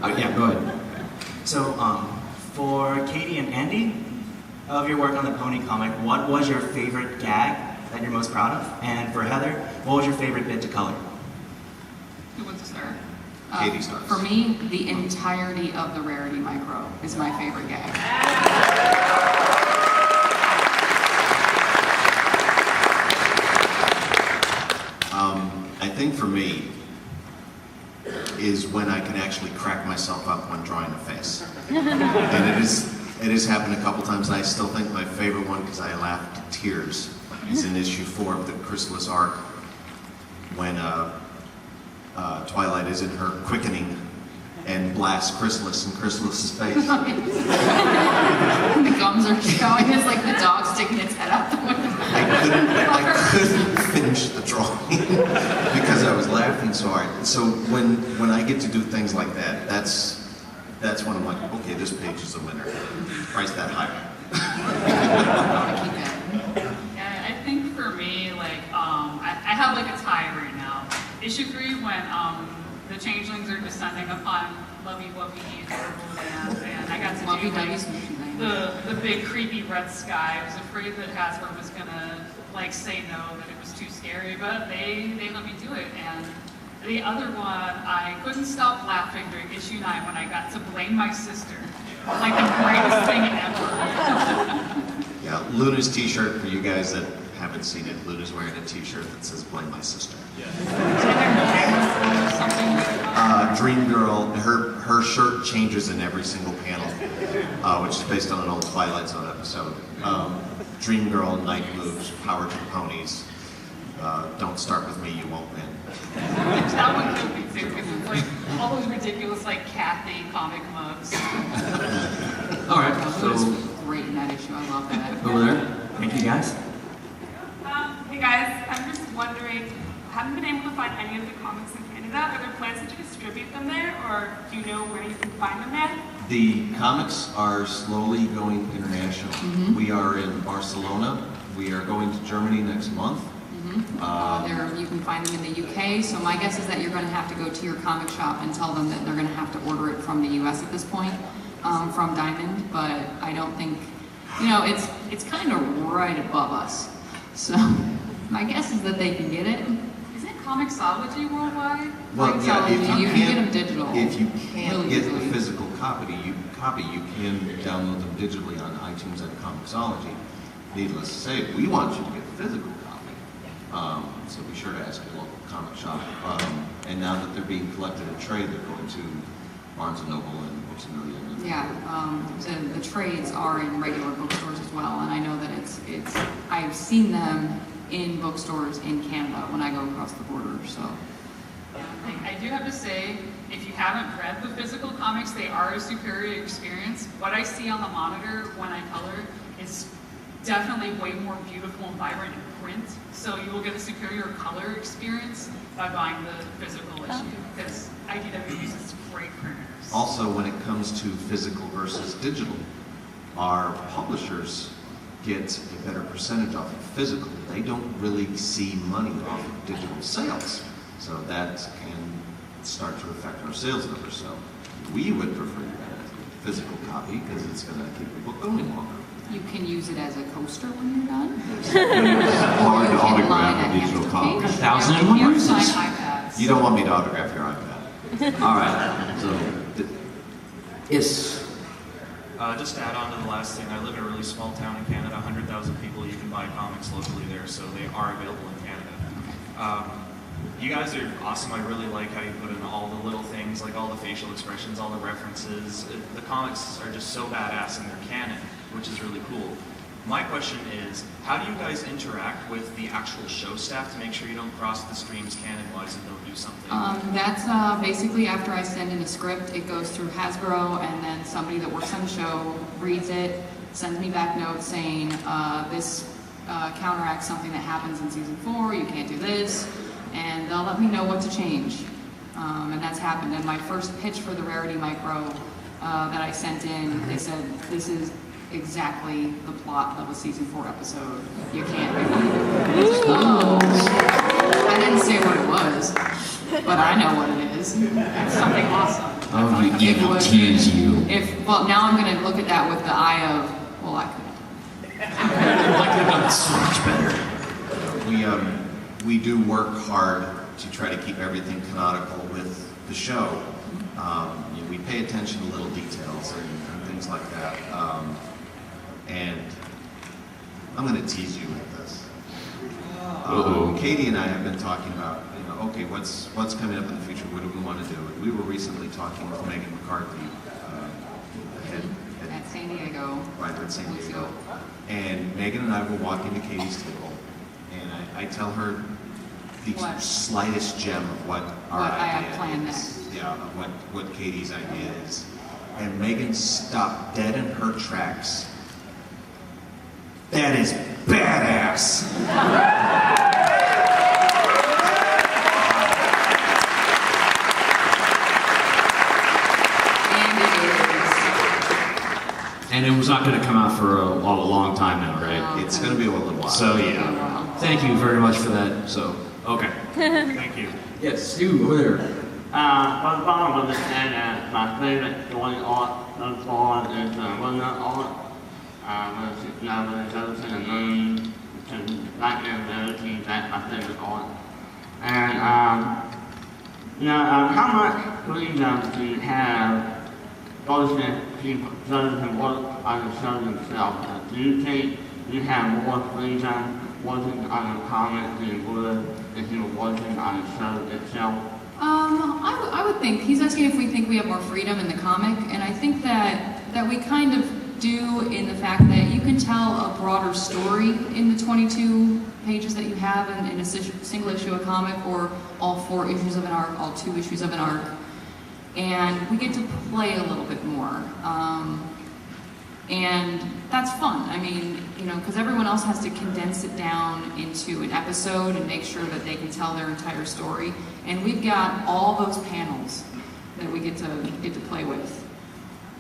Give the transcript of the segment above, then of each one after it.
Yeah, go ahead. So, for Katie and Andy, of your work on the Pony comic, what was your favorite gag that you're most proud of? And for Heather, what was your favorite bit to color? Who wants to start? Katie starts. For me, the entirety of the Rarity Micro is my favorite gag. I think for me is when I can actually crack myself up when drawing a face. And it has happened a couple times, and I still think my favorite one, because I laughed to tears, is in issue 4 of the Chrysalis arc, when Twilight is in her quickening and blasts Chrysalis in Chrysalis's face. The gums are showing. It's like the dog sticking its head out the window. I couldn't finish the drawing because I was laughing so hard. So when I get to do things like that, that's when I'm like, okay, this page is a winner. Price that higher. Yeah, I think for me, like, I have like a tie right now. Issue 3, when the changelings are descending upon Lovey Wovey and Purple Land, and I got to do like the big creepy red sky. I was afraid that Hasbro was gonna like say no, that it was too scary, but they let me do it. And the other one, I couldn't stop laughing during issue 9 when I got to blame my sister. Like the greatest thing ever. Yeah, Luna's t-shirt, for you guys that haven't seen it, Luna's wearing a t-shirt that says "Blame My Sister." Dream Girl, her shirt changes in every single panel, which is based on an old Twilight Zone episode. Dream Girl, Night Moves, Power to the Ponies, Don't Start With Me, You Won't Win. That one killed me too, because it's like all those ridiculous like Kathy comic mugs. All right, That was so great in that issue. I love that. over there. Thank you, guys. Hey guys, I'm just wondering, I haven't been able to find any of the comics in Canada. Are there plans to distribute them there, or do you know where you can find them at? The comics are slowly going international. We are in Barcelona. We are going to Germany next month. You can find them in the UK, so my guess is that you're going to have to go to your comic shop and tell them that they're going to have to order it from the US at this point, from Diamond, but I don't think, it's kind of right above us. So my guess is that they can get it. Isn't Comixology worldwide? Well, yeah, if You can get them digital. If you can't really get easily. the physical copy, you can download them digitally on iTunes and Comixology. Needless to say, we want you to get the physical copy. So be sure to ask your local comic shop. And now that they're being collected in trade, they're going to Barnes & Noble and Books A Million. Yeah, the trades are in regular bookstores as well, and I know that I've seen them in bookstores in Canada when I go across the border, so. I do have to say, if you haven't read the physical comics, they are a superior experience. What I see on the monitor when I color is definitely way more beautiful and vibrant in print, so you will get a superior color experience by buying the physical issue, because IDW uses great printers. Also, when it comes to physical versus digital, our publishers get a better percentage off of physical. They don't really see money off of digital sales. So that can start to affect our sales numbers. So we would prefer that physical copy because it's going to keep the book going longer. You can use it as a coaster when you're done. Hard to autograph a digital copy. 1,001 You uses. sign iPads. You don't want me to autograph your iPad. All right, so yes. Just to add on to the last thing, I live in a really small town in Canada, 100,000 people. You can buy comics locally there, so they are available in Canada. You guys are awesome. I really like how you put in all the little things, like all the facial expressions, all the references. The comics are just so badass in their canon, which is really cool. My question is, how do you guys interact with the actual show staff to make sure you don't cross the streams canon-wise and don't do something? That's basically after I send in a script, it goes through Hasbro, and then somebody that works on the show reads it, sends me back notes saying, this counteracts something that happens in season 4, you can't do this, and they'll let me know what to change. And that's happened. And my first pitch for the Rarity Micro that I sent in, they said, this is exactly the plot of a season 4 episode. You can't do it. Oh. I didn't say what it was, but I know what it is. It's something awesome. Oh, you It evil would. tease you. Well, now I'm gonna look at that with the eye of, well, I could. I could have done it so much better. We do work hard to try to keep everything canonical with the show. We pay attention to little details and things like that. And I'm going to tease you with this. Katie and I have been talking about, okay, what's coming up in the future? What do we want to do? We were recently talking with Megan McCarthy, the head At San Diego. writer at San Weeks Diego. ago. And Megan and I were walking to Katie's table, and I tell her the What? slightest gem of what our What I idea have planned is. next. Yeah, of what Katie's idea is. And Megan stopped dead in her tracks. That is badass! And it is. And it was not going to come out for a long time now, right? It's going to be a little while. So yeah. Thank you very much for that. So, okay. Thank you. Yes, Stu, over there. I thought I understand that my favorite drawing art so far is Wonder Art. It's now chosen and known to like ability that's my favorite art. And how much freedom do you have those people judge and work on the show themselves? Do you think you have more freedom working on a comic than you would if you were working on the show itself? I would think, he's asking if we think we have more freedom in the comic, and I think that we kind of do in the fact that you can tell a broader story in the 22 pages that you have in a single issue of a comic, or all 4 issues of an arc, all 2 issues of an arc, and we get to play a little bit more. And that's fun. I mean, because everyone else has to condense it down into an episode and make sure that they can tell their entire story. And we've got all those panels that we get to play with.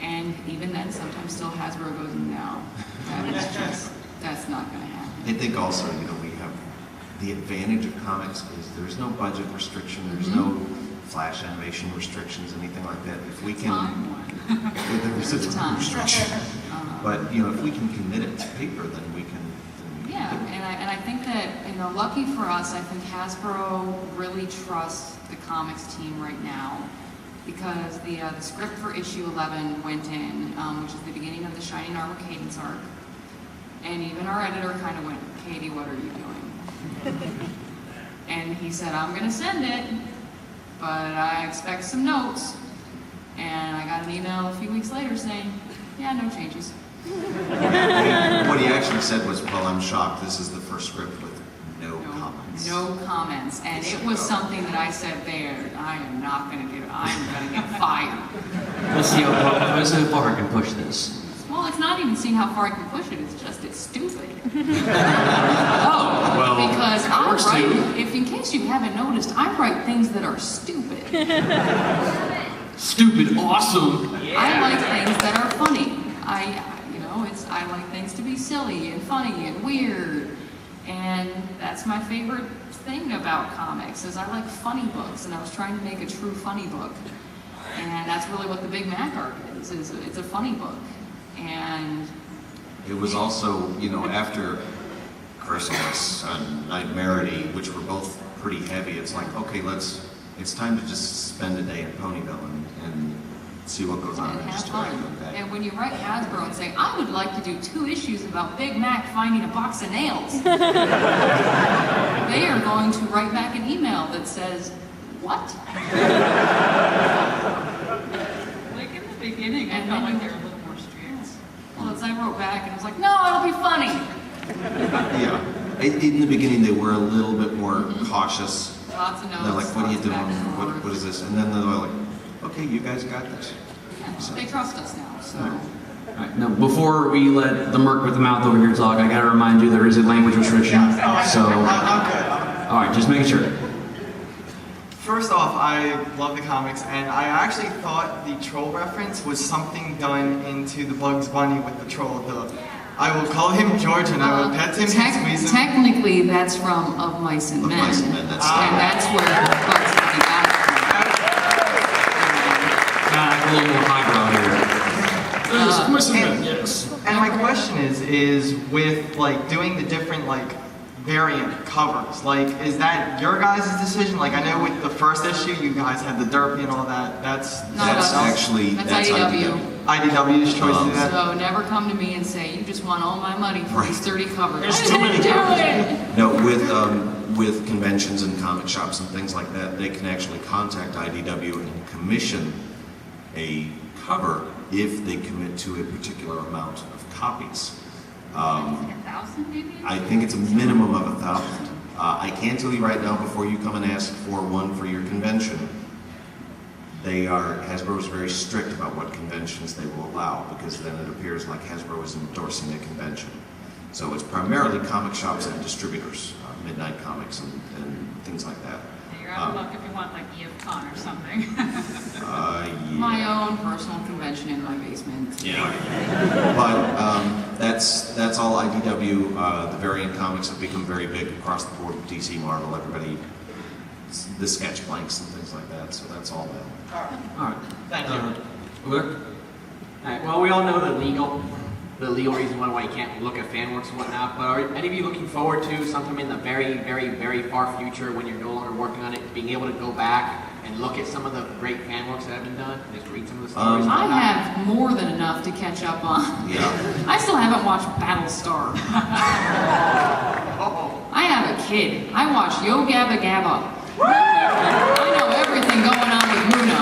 And even then, sometimes still Hasbro goes, no, that's not going to happen. I think also, we have the advantage of comics is there's no budget restriction, there's no flash animation restrictions, anything like that. If we can, there's a time restriction. But if we can commit it to paper, then we can. Yeah, and I think that lucky for us, I think Hasbro really trusts the comics team right now, because the script for issue 11 went in, which is the beginning of the Shining Armor Cadence arc, and even our editor kind of went, Katie, what are you doing? And he said, I'm going to send it, but I expect some notes. And I got an email a few weeks later saying, yeah, no changes. What he actually said was, well, I'm shocked. This is the first script with no comments. No comments. And it was something that I said there, I am not going to do. I'm going to get fired. Let's see how far I can push this. Well, it's not even seeing how far I can push it. It's just, it's stupid. Well, because I works write, too. if in case you haven't noticed, I write things that are stupid. Stupid, awesome. I like things that are funny. I like things to be silly and funny and weird. And that's my favorite thing about comics, is I like funny books, and I was trying to make a true funny book. And that's really what the Big Mac arc is it's a funny book. And It was also, after Chrysalis and Nightmarity, which were both pretty heavy, it's like, okay, it's time to just spend a day in Ponyville and see what goes on and and have just fun. go back. And when you write Hasbro and say, I would like to do 2 issues about Big Mac finding a box of nails, they are going to write back an email that says, what? Like in the beginning, I And felt then like they were a little more strict. Well, as I wrote back, and I was like, no, it'll be funny. Yeah. In the beginning, they were a little bit more cautious. Lots of notes. They're like, what are you lots of doing? back and forth. What is this? And then they're like, okay, you guys got this. Yeah, they trust us now, so. Alright, now, before we let the Merc with the mouth over here talk, I gotta remind you there is a language restriction. So, alright, just making sure. First off, I love the comics, and I actually thought the troll reference was something done into the Bugs Bunny with the troll. I will call him George, and I will pet him and squeeze him. Technically, that's from Of Mice and Of Men. Mice and Men, that's and that's where Bugs Bunny got it from. imprisonment, yes. And my question is with like doing the different like variant covers, like is that your guys' decision? Like I know with the first issue you guys had the derpy and all that. That's Actually, That's IDW. IDW's choice to do that. So never come to me and say, you just want all my money for these 30 covers. There's I too many didn't do covers. it. No, with conventions and comic shops and things like that, they can actually contact IDW and commission a cover if they commit to a particular amount of copies. 1,000 maybe? I think it's a minimum of 1,000. I can tell you right now, before you come and ask for one for your convention, Hasbro is very strict about what conventions they will allow, because then it appears like Hasbro is endorsing a convention. So it's primarily comic shops and distributors, Midnight Comics and things like that. You're out of luck if you want like EFCon or something. Yeah. My own personal convention in my basement. Yeah. But that's all IDW. The variant comics have become very big across the board with DC, Marvel, everybody, the sketch blanks and things like that. So that's all them. All right. Thank you. Luke? Alright, well, we all know the legal reason why you can't look at fan works and whatnot, but are any of you looking forward to sometime in the very, very, very far future when you're no longer working on it, being able to go back and look at some of the great fan works that have been done, and just read some of the stories? and I whatnot? have more than enough to catch up on. Yeah. I still haven't watched Battlestar. I have a kid. I watch Yo Gabba Gabba. I know everything going on with Bruno,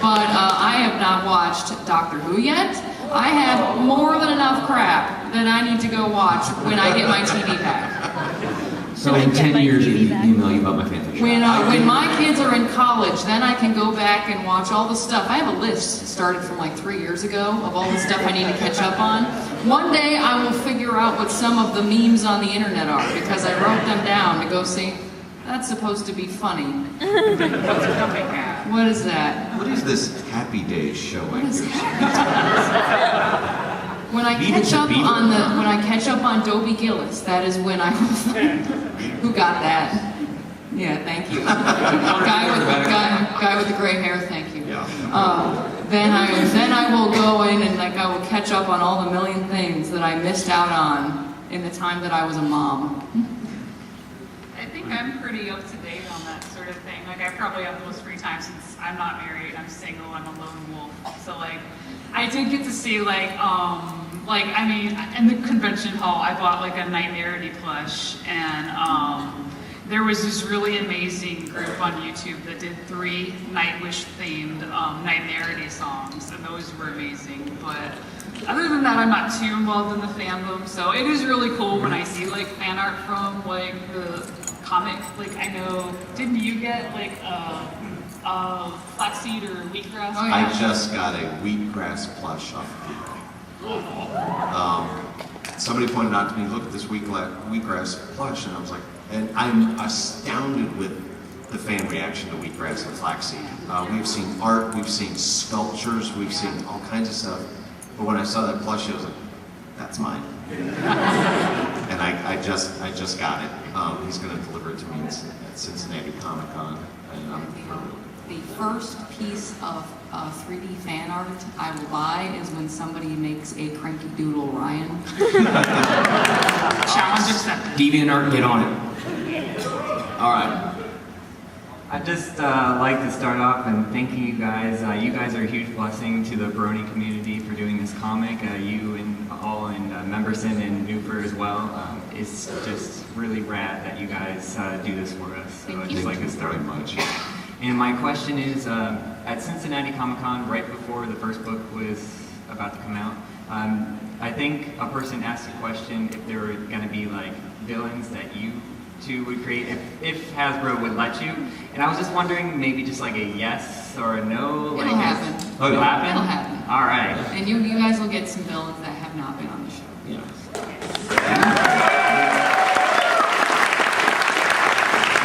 but I have not watched Doctor Who yet. I have more than enough crap that I need to go watch when I get my TV back. So in 10 years, you email you about my fanfiction. When my kids are in college, then I can go back and watch all the stuff. I have a list started from like 3 years ago of all the stuff I need to catch up on. One day I will figure out what some of the memes on the internet are, because I wrote them down to go see. That's supposed to be funny. What's coming at? What is that? What is this Happy Days show I What is hear? When I catch up on Dobie Gillis, that is when I who got that? Yeah, thank you. Guy with the gray hair, thank you. Yeah. Then I will go in and like I will catch up on all the million things that I missed out on in the time that I was a mom. I think I'm pretty up to date on that sort of thing. Like I probably have the most free time since I'm not married, I'm single, I'm a lone wolf. So like, I did get to see I mean, in the convention hall, I bought like a Nightmarity plush, and there was this really amazing group on YouTube that did 3 Nightwish themed Nightmarity songs, and those were amazing. But other than that, I'm not too involved in the fandom, so it is really cool when I see like fan art from like the comic. Like I know, didn't you get like flaxseed or wheatgrass? Oh, yeah. I just got a wheatgrass plush off of people. Somebody pointed out to me, look at this wheatgrass plush, and I was like, and I'm astounded with the fan reaction to wheatgrass and flaxseed. We've seen art, we've seen sculptures, we've seen all kinds of stuff, but when I saw that plushie, I was like, that's mine. And I just got it. He's going to deliver it to me at Cincinnati Comic Con, and I'm thrilled. The first piece of 3D fan art I will buy is when somebody makes a Cranky Doodle Ryan. Challenge accepted. DeviantArt, get on it. All right. I'd just like to start off and thanking you guys. You guys are a huge blessing to the Brony community for doing this comic. You and all in Memberson and Newford as well. It's just really rad that you guys do this for us. So I'd just like to start much. And my question is, at Cincinnati Comic Con, right before the first book was about to come out, I think a person asked a question if there were going to be like villains that you two would create, if Hasbro would let you. And I was just wondering, maybe just like a yes or a no? It'll happen. It'll happen? It'll happen. All right. And you guys will get some villains that have not been on the show. You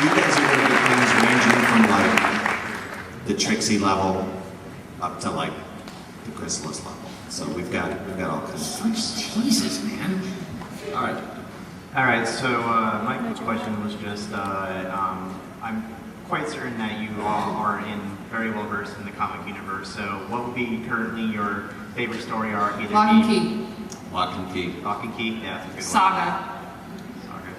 guys are going to get things ranging from like the Trixie level up to like the Chrysalis level. So we've got all kinds of things. Jesus, man. All right. All right, so my question was just, I'm quite certain that you all are very well versed in the comic universe, so what would be currently your favorite story arc? Either Lock and Key. Lock and Key. Lock and Key, yeah, that's a good one. Saga. Saga.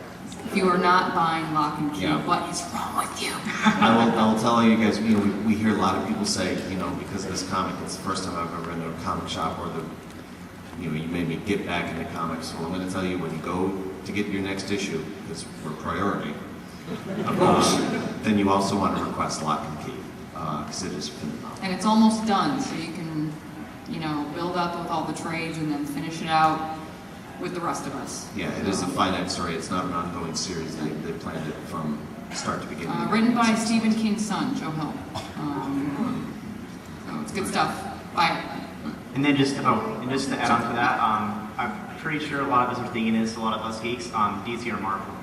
If you are not buying Lock and Key, Yeah. what is wrong with you? I will tell you guys, we hear a lot of people say, because of this comic, it's the first time I've ever been to a comic shop where you made me get back into comics. Well, I'm going to tell you, when you go to get your next issue, because we're priority, then you also want to request Lock and Key, because it is phenomenal. And it's almost done, so you can, build up with all the trades and then finish it out with the rest of us. Yeah, it is a finite story. It's not an ongoing series. They planned it from start to beginning. Written by Stephen King's son, Joe Hill. So it's good stuff. Buy it. And then just to add on to that, I'm pretty sure a lot of us are thinking this, a lot of us geeks, DC or Marvel.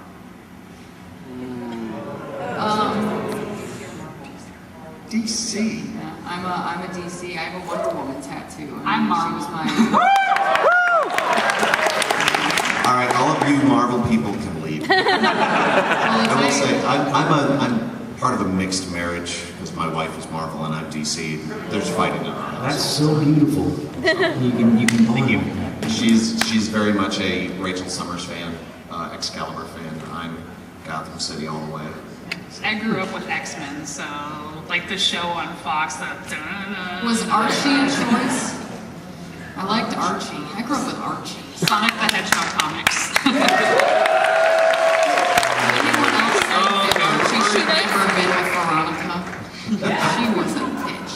DC. Yeah, I'm a DC. I have a Wonder Woman tattoo. I'm Marvel. She was my... All right, all of you Marvel people can leave. I will say, I'm part of a mixed marriage because my wife is Marvel and I'm DC. There's fighting in our house. That's so beautiful. You can Thank you. She's very much a Rachel Summers fan, Excalibur fan. I'm Gotham City all the way. I grew up with X-Men, so like the show on Fox. Was Archie a choice? I liked Archie. I grew up with Archie. Sonic the Hedgehog comics. Anyone else think that Archie should never have been with Veronica? She was a bitch.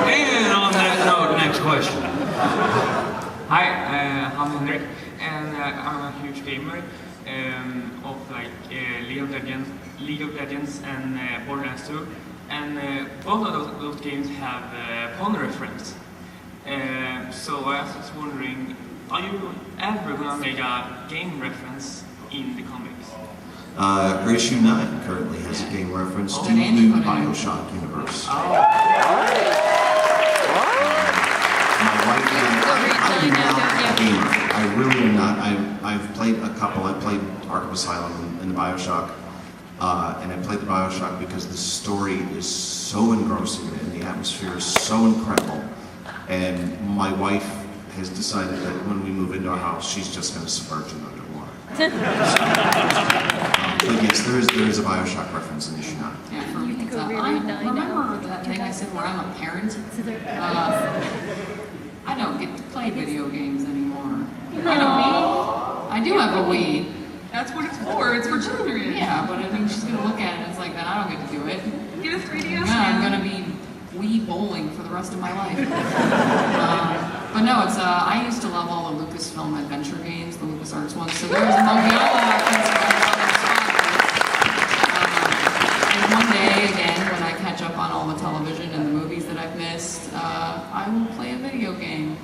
And on that note, next question. Hi, I'm Henrik, and I'm a huge gamer of like League of Legends and Borderlands 2, and both of those games have porn reference. So I was just wondering, are you ever gonna make a game reference in the comics? Issue 9 currently has a game reference to Andy the put it in. Bioshock universe. Oh. My wife and I'm not a gamer. I really am not. I've played a couple. I played Arkham Asylum and the Bioshock, and I played the Bioshock because the story is so engrossing and the atmosphere is so incredible. And my wife has decided that when we move into our house, she's just going to submerge it underwater. But yes, there is a Bioshock reference in issue 9. Yeah, for me, I remember that thing I said where I'm a parent. I don't get to play video games anymore. I do have a Wii. That's what it's for. It's for children. Yeah, but I mean, she's gonna look at it and it's like, then I don't get to do it. Get a 3DS. Yeah, I'm gonna be Wii bowling for the rest of my life. But no, it's I used to love all the Lucasfilm adventure games, the LucasArts ones. So there's a Monkey Island reference to my father's father. And one day, again, when I catch up on all the television and the movies that I've missed, I will play a video game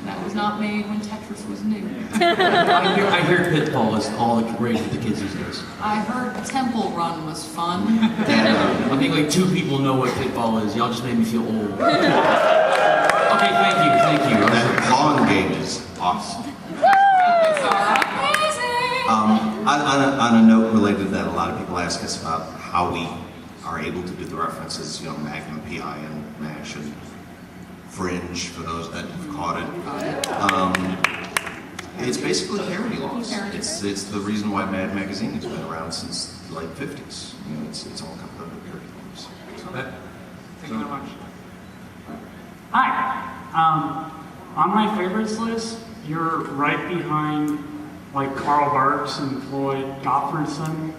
that was not made when Tetris was new. I hear Pitfall is all the rage with the kids these days. I heard Temple Run was fun. I think like 2 people know what Pitfall is. Y'all just made me feel old. Okay, thank you. That Pong game is awesome. On a note related to that, a lot of people ask us about how we are able to do the references, Magnum PI and MASH and Fringe, for those that have caught it. It's basically parody laws. It's the reason why Mad Magazine has been around since the late 50s. It's all comes under parody laws. Thank you very much. Hi. On my favorites list, you're right behind like Carl Barks and Floyd Gottfredson.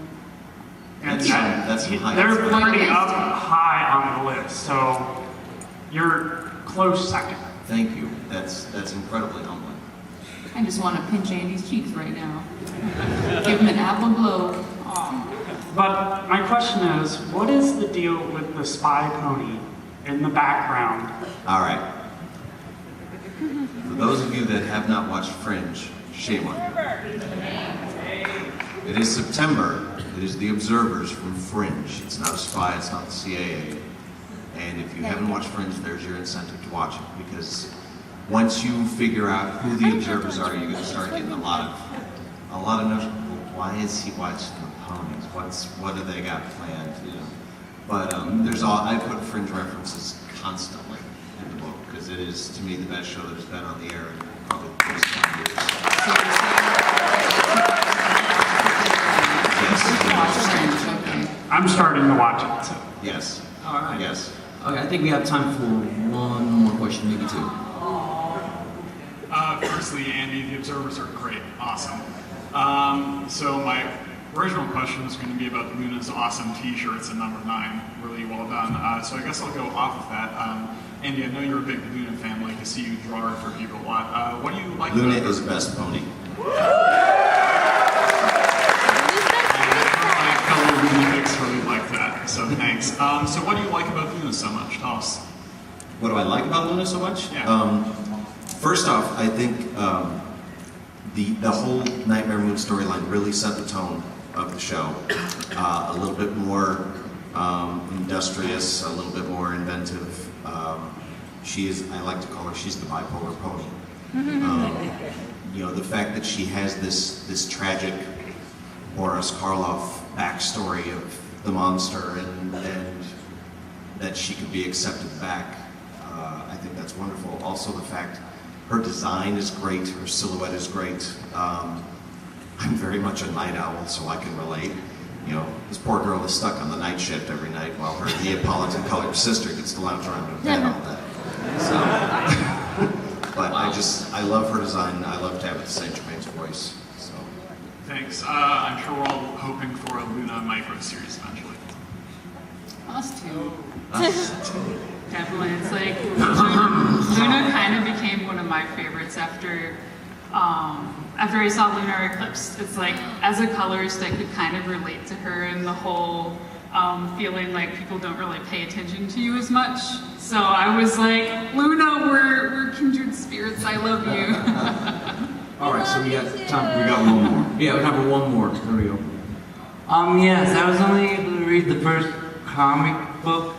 And That's high. they're pretty up high on the list, so you're close second. Thank you. That's incredibly humbling. I just want to pinch Andy's cheeks right now. Give him an apple glow. But my question is, what is the deal with the spy pony in the background? All right. For those of you that have not watched Fringe, shame on you. It is September. It is the observers from Fringe. It's not a spy. It's not the CIA. And if you haven't watched Fringe, there's your incentive to watch it, because once you figure out who the observers are, you're going to start getting a lot of notions. Why is he watching the ponies? What do they got planned? But I put Fringe references constantly, in the book, because it is, to me, the best show that has been on the air in probably the past 5 years. Yes. I'm starting to watch it. So. Yes. All right. Yes. Okay, I think we have time for one more question, maybe two. Firstly, Andy, the observers are great, awesome. So my original question is going to be about Luna's awesome T-shirts at number 9, really well done. So I guess I'll go off of that. Andy, I know you're a big Luna fan, like I see you draw her for people a lot. What do you like Luna about her? is best pony. My fellow Luna picks really like that, so thanks. So what do you like about Luna so much? Tell us. What do I like about Luna so much? Yeah. First off, I think the whole Nightmare Moon storyline really set the tone of the show. A little bit more industrious, a little bit more inventive. I like to call her, she's the bipolar pony. You know, the fact that she has this tragic Boris Karloff backstory of the monster and that she could be accepted back, I think that's wonderful. Also the fact her design is great, her silhouette is great. I'm very much a night owl, so I can relate. You know, this poor girl is stuck on the night shift every night while her Neapolitan-colored sister gets to lounge around in bed all day. So, but I love her design. I love Tabitha St. Germain's voice. So, Thanks. I'm sure we're all hoping for a Luna micro series eventually. Us too. Definitely. It's like Luna kind of became one of my favorites after I saw Lunar Eclipse. It's like, as a colorist, I could kind of relate to her and the whole feeling like people don't really pay attention to you as much. So I was like, Luna, we're kindred spirits. I love you. All right, so we got time. We got one more. Yeah, we have one more. There we go. Yes, I was only able to read the first comic book